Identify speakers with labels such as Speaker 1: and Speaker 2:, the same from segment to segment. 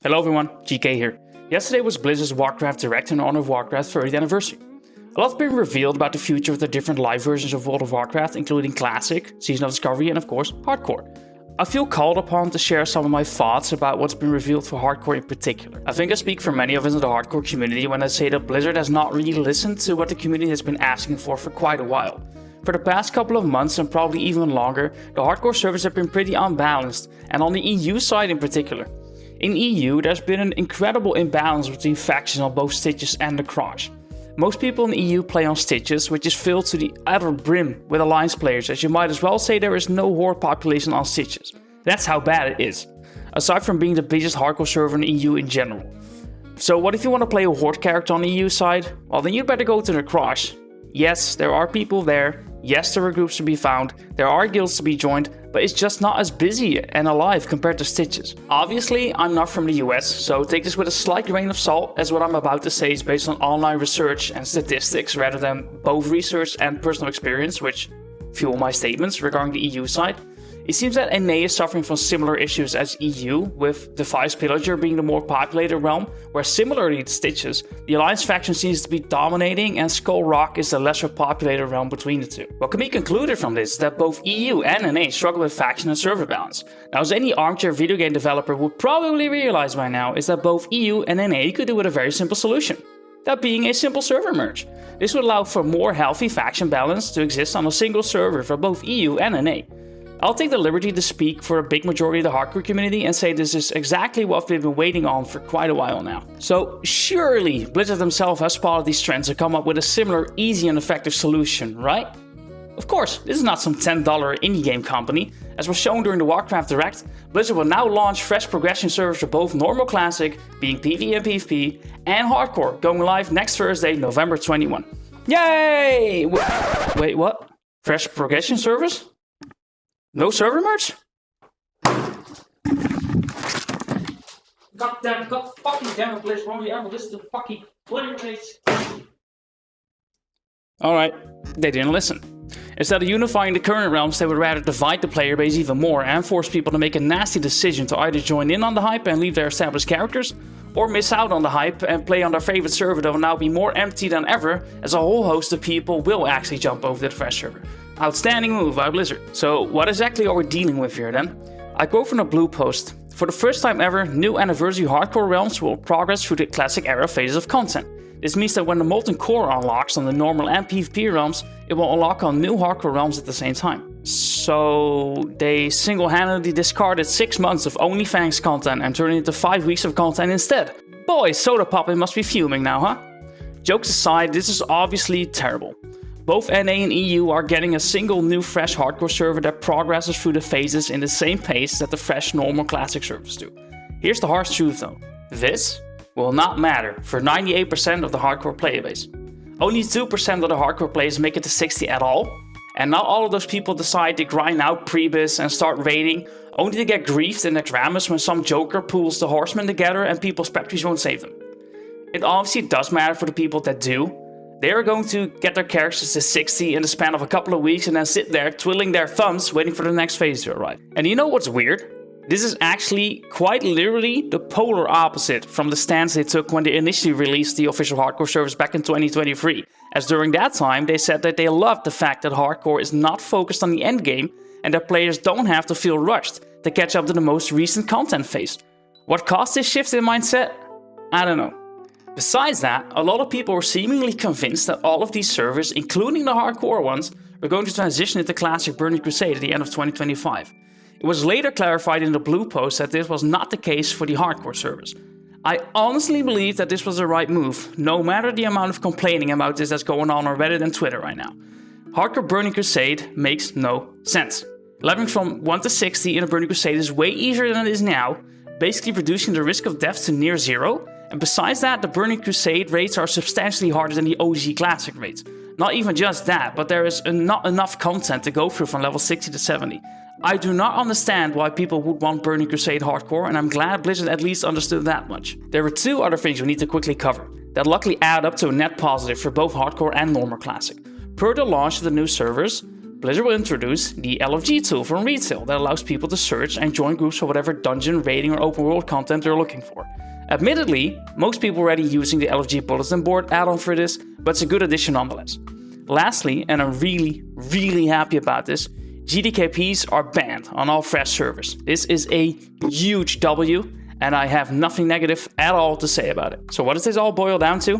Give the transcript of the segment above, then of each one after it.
Speaker 1: Hello everyone, GK here. Yesterday was Blizzard's Warcraft Direct in honor of Warcraft's 30th anniversary. A lot's been revealed about the future of the different live versions of World of Warcraft, including Classic, Season of Discovery, and of course, Hardcore. I feel called upon to share some of my thoughts about what's been revealed for Hardcore in particular. I think I speak for many of us in the Hardcore community when I say that Blizzard has not really listened to what the community has been asking for quite a while. For the past couple of months and probably even longer, the Hardcore servers have been pretty unbalanced, and on the EU side in particular. In EU, there's been an incredible imbalance between factions on both Stitches and the Crush. Most people in the EU play on Stitches, which is filled to the utter brim with Alliance players, as you might as well say there is no Horde population on Stitches. That's how bad it is, aside from being the biggest Hardcore server in the EU in general. So what if you want to play a Horde character on the EU side? Well, then you'd better go to the Crush. Yes, there are people there. Yes, there are groups to be found, there are guilds to be joined, but it's just not as busy and alive compared to Stitches. Obviously, I'm not from the US, so take this with a slight grain of salt, as what I'm about to say is based on online research and statistics rather than both research and personal experience, which fuel my statements regarding the EU side. It seems that NA is suffering from similar issues as EU, with Defiance Pillager being the more populated realm, where similarly to Stitches, the Alliance faction seems to be dominating and Skull Rock is the lesser populated realm between the two. What can be concluded from this is that both EU and NA struggle with faction and server balance. Now, as any armchair video game developer would probably realize by now, is that both EU and NA could do with a very simple solution. That being a simple server merge. This would allow for more healthy faction balance to exist on a single server for both EU and NA. I'll take the liberty to speak for a big majority of the hardcore community and say this is exactly what we've been waiting on for quite a while now. So surely Blizzard themselves has spotted these trends and come up with a similar easy and effective solution, right? Of course, this is not some $10 indie game company. As was shown during the Warcraft Direct, Blizzard will now launch fresh progression servers for both normal classic, being PvE and PvP, and hardcore, going live next Thursday, November 21. Yay! Wait, what? Fresh progression servers? No server merge? God fucking damn it, Blizzard, won't you ever listen to fucking Blizzard? Alright, they didn't listen. Instead of unifying the current realms, they would rather divide the player base even more and force people to make a nasty decision to either join in on the hype and leave their established characters, or miss out on the hype and play on their favorite server that will now be more empty than ever, as a whole host of people will actually jump over to the fresh server. Outstanding move by Blizzard. So what exactly are we dealing with here then? I quote from a blue post. For the first time ever, new anniversary hardcore realms will progress through the classic era phases of content. This means that when the Molten Core unlocks on the normal and PvP realms, it will unlock on new hardcore realms at the same time. So they single-handedly discarded 6 months of OnlyFans content and turned it into 5 weeks of content instead. Boy, Soda Poppin must be fuming now, huh? Jokes aside, this is obviously terrible. Both NA and EU are getting a single new fresh hardcore server that progresses through the phases in the same pace that the fresh normal classic servers do. Here's the harsh truth though. This will not matter for 98% of the hardcore player base. Only 2% of the hardcore players make it to 60 at all, and not all of those people decide to grind out Prebis and start raiding, only to get griefed in Necramus when some joker pulls the horsemen together and people's Spectres won't save them. It obviously does matter for the people that do. They are going to get their characters to 60 in the span of a couple of weeks and then sit there twiddling their thumbs waiting for the next phase to arrive. And you know what's weird? This is actually quite literally the polar opposite from the stance they took when they initially released the official hardcore servers back in 2023. As during that time they said that they loved the fact that hardcore is not focused on the endgame and that players don't have to feel rushed to catch up to the most recent content phase. What caused this shift in mindset? I don't know. Besides that, a lot of people were seemingly convinced that all of these servers, including the hardcore ones, were going to transition into classic Burning Crusade at the end of 2025. It was later clarified in the blue post that this was not the case for the hardcore servers. I honestly believe that this was the right move, no matter the amount of complaining about this that's going on Reddit and Twitter right now. Hardcore Burning Crusade makes no sense. Leveling from 1 to 60 in a Burning Crusade is way easier than it is now, basically reducing the risk of death to near zero. And besides that, the Burning Crusade raids are substantially harder than the OG Classic raids. Not even just that, but there is not enough content to go through from level 60 to 70. I do not understand why people would want Burning Crusade Hardcore, and I'm glad Blizzard at least understood that much. There were 2 other things we need to quickly cover, that luckily add up to a net positive for both Hardcore and normal Classic. Per the launch of the new servers, Blizzard will introduce the LFG tool from retail that allows people to search and join groups for whatever dungeon, raiding, or open world content they're looking for. Admittedly, most people are already using the LFG bulletin board add-on for this, but it's a good addition nonetheless. Lastly, and I'm really happy about this, GDKPs are banned on all fresh servers. This is a huge W, and I have nothing negative at all to say about it. So what does this all boil down to?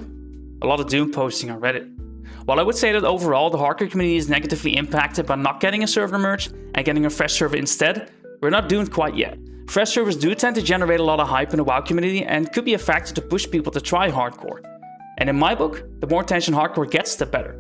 Speaker 1: A lot of doom posting on Reddit. While I would say that overall the hardcore community is negatively impacted by not getting a server merge and getting a fresh server instead, we're not doomed quite yet. Fresh servers do tend to generate a lot of hype in the WoW community and could be a factor to push people to try hardcore. And in my book, the more attention hardcore gets, the better.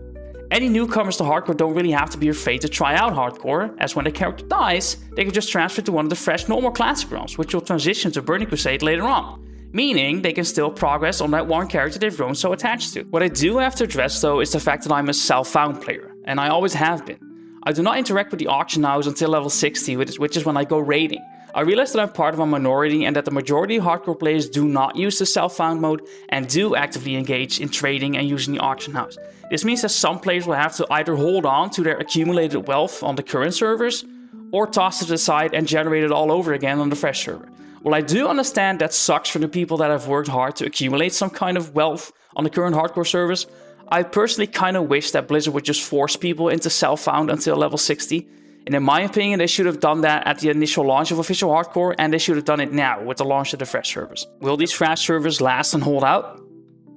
Speaker 1: Any newcomers to hardcore don't really have to be afraid to try out hardcore, as when the character dies, they can just transfer to one of the fresh normal classic realms, which will transition to Burning Crusade later on. Meaning they can still progress on that one character they've grown so attached to. What I do have to address though is the fact that I'm a self-found player, and I always have been. I do not interact with the auction house until level 60, which is when I go raiding. I realize that I'm part of a minority and that the majority of hardcore players do not use the self-found mode and do actively engage in trading and using the auction house. This means that some players will have to either hold on to their accumulated wealth on the current servers or toss it aside and generate it all over again on the fresh server. Well, I do understand that sucks for the people that have worked hard to accumulate some kind of wealth on the current hardcore servers. I personally kind of wish that Blizzard would just force people into self-found until level 60. And in my opinion, they should have done that at the initial launch of official hardcore, and they should have done it now with the launch of the fresh servers. Will these fresh servers last and hold out?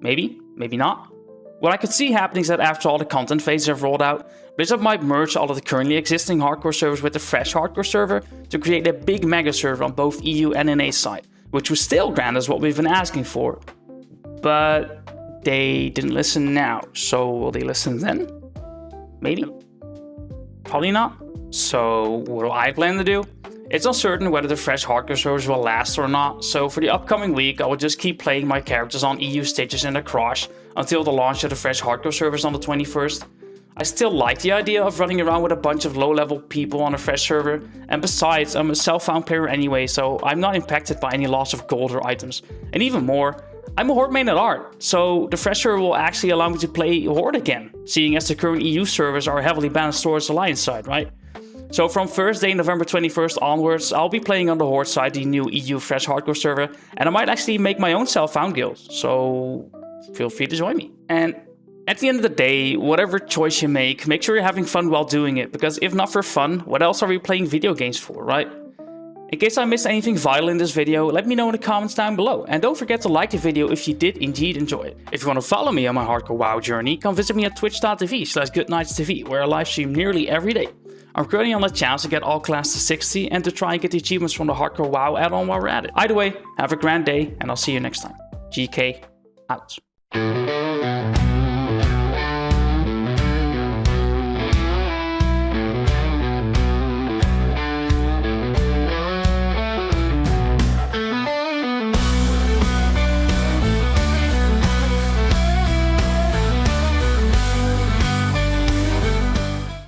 Speaker 1: Maybe, maybe not. What I could see happening is that after all the content phases have rolled out, Blizzard might merge all of the currently existing hardcore servers with the fresh hardcore server to create a big mega server on both EU and NA side, which would still grant us what we've been asking for. But they didn't listen now, so will they listen then? Maybe? Probably not. So what do I plan to do? It's uncertain whether the fresh hardcore servers will last or not, so for the upcoming week I will just keep playing my characters on EU stages in the Crush until the launch of the fresh hardcore servers on the 21st. I still like the idea of running around with a bunch of low-level people on a fresh server, and besides, I'm a self-found player anyway, so I'm not impacted by any loss of gold or items. And even more, I'm a Horde main at heart, so the fresh server will actually allow me to play Horde again, seeing as the current EU servers are heavily banned towards the Alliance side, right? So from Thursday, November 21st onwards, I'll be playing on the Horde side, the new EU fresh hardcore server, and I might actually make my own self-found guild, so feel free to join me. And at the end of the day, whatever choice you make sure you're having fun while doing it, because if not for fun, what else are we playing video games for, right? In case I missed anything vital in this video, let me know in the comments down below, and don't forget to like the video if you did indeed enjoy it. If you want to follow me on my hardcore WoW journey, come visit me at twitch.tv/goodnightstv, where I live stream nearly every day. I'm currently on the challenge to get all class to 60 and to try and get the achievements from the hardcore WoW add-on while we're at it. Either way, have a grand day, and I'll see you next time. GK out.